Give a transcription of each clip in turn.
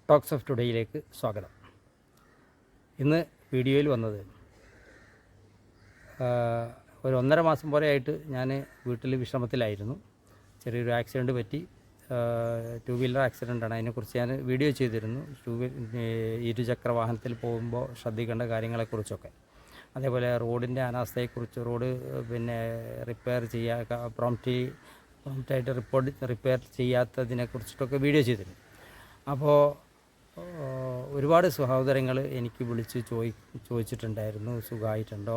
Talks of ടുഡേയിലേക്ക് സ്വാഗതം. ഇന്ന് വീഡിയോയിൽ വന്നത് ഒരു 1.5 മാസം പോലെയായിട്ട് ഞാൻ വീട്ടിൽ വിശ്രമത്തിലായിരുന്നു. ചെറിയൊരു ആക്സിഡൻറ്റ് പറ്റി, 2 വീലർ ആക്സിഡൻ്റാണ്. അതിനെക്കുറിച്ച് ഞാൻ വീഡിയോ ചെയ്തിരുന്നു. ഇരുചക്ര വാഹനത്തിൽ പോകുമ്പോൾ ശ്രദ്ധിക്കേണ്ട കാര്യങ്ങളെക്കുറിച്ചൊക്കെ, അതേപോലെ റോഡിൻ്റെ അനാസ്ഥയെക്കുറിച്ച്, റോഡ് റിപ്പയർ പ്രോംപ്റ്റായിട്ട് റിപ്പയർ ചെയ്യാത്തതിനെക്കുറിച്ചിട്ടൊക്കെ വീഡിയോ ചെയ്തിരുന്നു. അപ്പോൾ ഒരുപാട് സഹോദരങ്ങൾ എനിക്ക് വിളിച്ച് ചോദിച്ചിട്ടുണ്ടായിരുന്നു, സുഖമായിട്ടുണ്ടോ,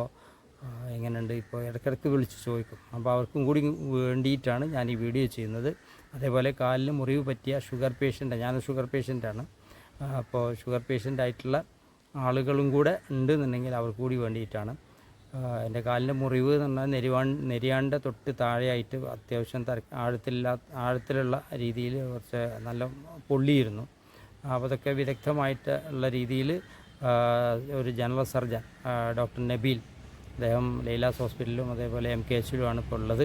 എങ്ങനെയുണ്ട്, ഇപ്പോൾ ഇടയ്ക്കിടയ്ക്ക് വിളിച്ച് ചോദിക്കും. അപ്പോൾ അവർക്കും കൂടി വേണ്ടിയിട്ടാണ് ഞാൻ ഈ വീഡിയോ ചെയ്യുന്നത്. അതേപോലെ കാലിന് മുറിവ് പറ്റിയ ഞാൻ ഷുഗർ പേഷ്യൻ്റാണ്. അപ്പോൾ ഷുഗർ പേഷ്യൻ്റായിട്ടുള്ള ആളുകളും കൂടെ ഉണ്ടെന്നുണ്ടെങ്കിൽ അവർക്ക് കൂടി വേണ്ടിയിട്ടാണ്. എൻ്റെ കാലിൻ്റെ മുറിവ് എന്ന് പറഞ്ഞാൽ നെരിയാണ്ട തൊട്ട് താഴെയായിട്ട് അത്യാവശ്യം ആഴത്തിലുള്ള രീതിയിൽ കുറച്ച് നല്ല പൊള്ളിയിരുന്നു. അപ്പോൾ അതൊക്കെ വിദഗ്ധമായിട്ടുള്ള രീതിയിൽ ഒരു ജനറൽ സർജൻ ഡോക്ടർ നബീൽ, അദ്ദേഹം ലൈലാസ് ഹോസ്പിറ്റലിലും അതേപോലെ MKHയിലുമാണ് ഇപ്പോൾ ഉള്ളത്.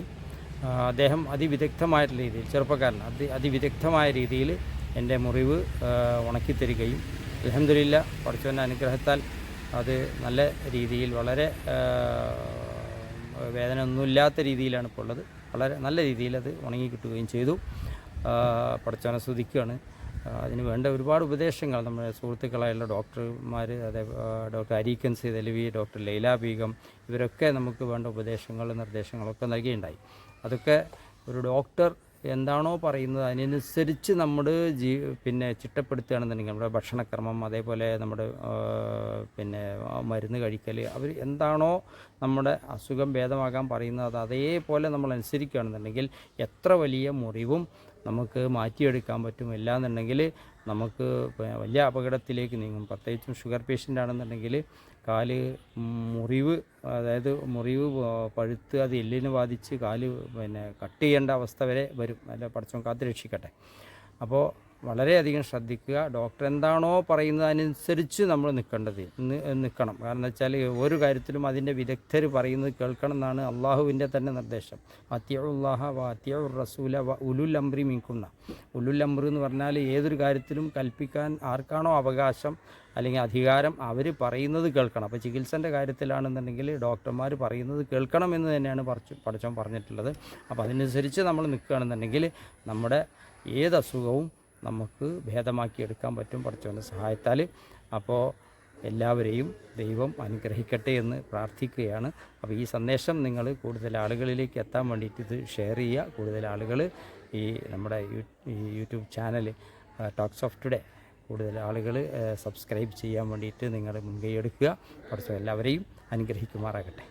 അദ്ദേഹം അതിവിദഗ്ധമായിട്ടുള്ള രീതിയിൽ, ചെറുപ്പക്കാരൻ, അതിവിദഗ്ധമായ രീതിയിൽ എൻ്റെ മുറിവ് ഉണക്കിത്തരികയും അൽഹംദുലില്ലാ പടച്ചവൻ്റെ അനുഗ്രഹത്താൽ അത് നല്ല രീതിയിൽ, വളരെ വേദന ഒന്നുമില്ലാത്ത രീതിയിലാണ് ഇപ്പോൾ ഉള്ളത്. വളരെ നല്ല രീതിയിൽ അത് ഉണങ്ങി കിട്ടുകയും ചെയ്തു. പടച്ചവനെ സ്തുതിക്കുകയാണ്. അതിന് വേണ്ട ഒരുപാട് ഉപദേശങ്ങൾ നമ്മുടെ സുഹൃത്തുക്കളായുള്ള ഡോക്ടർമാർ, ഡോക്ടർ അരീക്കൻ സീതലവി, ഡോക്ടർ ലൈല ബീഗം, ഇവരൊക്കെ നമുക്ക് വേണ്ട നിർദ്ദേശങ്ങളൊക്കെ നൽകിയിട്ടുണ്ടായി. അതൊക്കെ ഒരു ഡോക്ടർ എന്താണോ പറയുന്നത് അതിനനുസരിച്ച് നമ്മൾ ചിട്ടപ്പെടുത്തുകയാണെന്നുണ്ടെങ്കിൽ നമ്മുടെ ഭക്ഷണക്രമം, അതേപോലെ നമ്മുടെ മരുന്ന് കഴിക്കൽ, അവർ എന്താണോ നമ്മുടെ അസുഖം ഭേദമാകാൻ പറയുന്നത് അതേപോലെ നമ്മൾ അനുസരിക്കുകയാണെന്നുണ്ടെങ്കിൽ എത്ര വലിയ മുറിവും നമുക്ക് മാറ്റിയെടുക്കാൻ പറ്റും. ഇല്ലാന്നുണ്ടെങ്കിൽ നമുക്ക് വലിയ അപകടത്തിലേക്ക് നീങ്ങും. പ്രത്യേകിച്ചും ഷുഗർ പേഷ്യൻ്റ് ആണെന്നുണ്ടെങ്കിൽ കാല് മുറിവ് പഴുത്ത് അത് എല്ലിന് ബാധിച്ച് കാല് കട്ട് ചെയ്യേണ്ട അവസ്ഥ വരെ വരും. അല്ല, പടച്ചവൻ കാത്ത് രക്ഷിക്കട്ടെ. അപ്പോൾ വളരെയധികം ശ്രദ്ധിക്കുക. ഡോക്ടർ എന്താണോ പറയുന്നത് അതിനനുസരിച്ച് നമ്മൾ നിൽക്കണം. കാരണം എന്താ വെച്ചാൽ ഒരു കാര്യത്തിലും അതിൻ്റെ വിദഗ്ധർ പറയുന്നത് കേൾക്കണം എന്നാണ് അള്ളാഹുവിൻ്റെ തന്നെ നിർദ്ദേശം. അത്തിയുല്ലാഹ വ അത്തിയുർ റസൂല വ ഉലുൽ അംറി മിൻകുന്ന. ഉലുൽ അംറ് എന്ന് പറഞ്ഞാൽ ഏതൊരു കാര്യത്തിലും കൽപ്പിക്കാൻ ആർക്കാണോ അവകാശം അല്ലെങ്കിൽ അധികാരം അവർ പറയുന്നത് കേൾക്കണം. അപ്പോൾ ചികിത്സൻ്റെ കാര്യത്തിലാണെന്നുണ്ടെങ്കിൽ ഡോക്ടർമാർ പറയുന്നത് കേൾക്കണം എന്ന് തന്നെയാണ് പടച്ചവൻ പറഞ്ഞിട്ടുള്ളത്. അപ്പോൾ അതിനനുസരിച്ച് നമ്മൾ നിൽക്കുകയാണെന്നുണ്ടെങ്കിൽ നമ്മുടെ ഏത് അസുഖവും നമുക്ക് ഭേദമാക്കിയെടുക്കാൻ പറ്റും പടച്ചവൻ്റെ സഹായത്താൽ. അപ്പോൾ എല്ലാവരെയും ദൈവം അനുഗ്രഹിക്കട്ടെ എന്ന് പ്രാർത്ഥിക്കുകയാണ്. അപ്പോൾ ഈ സന്ദേശം നിങ്ങൾ കൂടുതൽ ആളുകളിലേക്ക് എത്താൻ വേണ്ടിയിട്ട് ഇത് ഷെയർ ചെയ്യുക. കൂടുതൽ ആളുകൾ ഈ നമ്മുടെ YouTube channel talks of today കൂടുതൽ ആളുകൾ സബ്സ്ക്രൈബ് ചെയ്യാൻ വേണ്ടിയിട്ട് നിങ്ങൾ മുൻകൈ എടുക്കുക. പടച്ചവൻ എല്ലാവരെയും അനുഗ്രഹിക്കുമാറാകട്ടെ.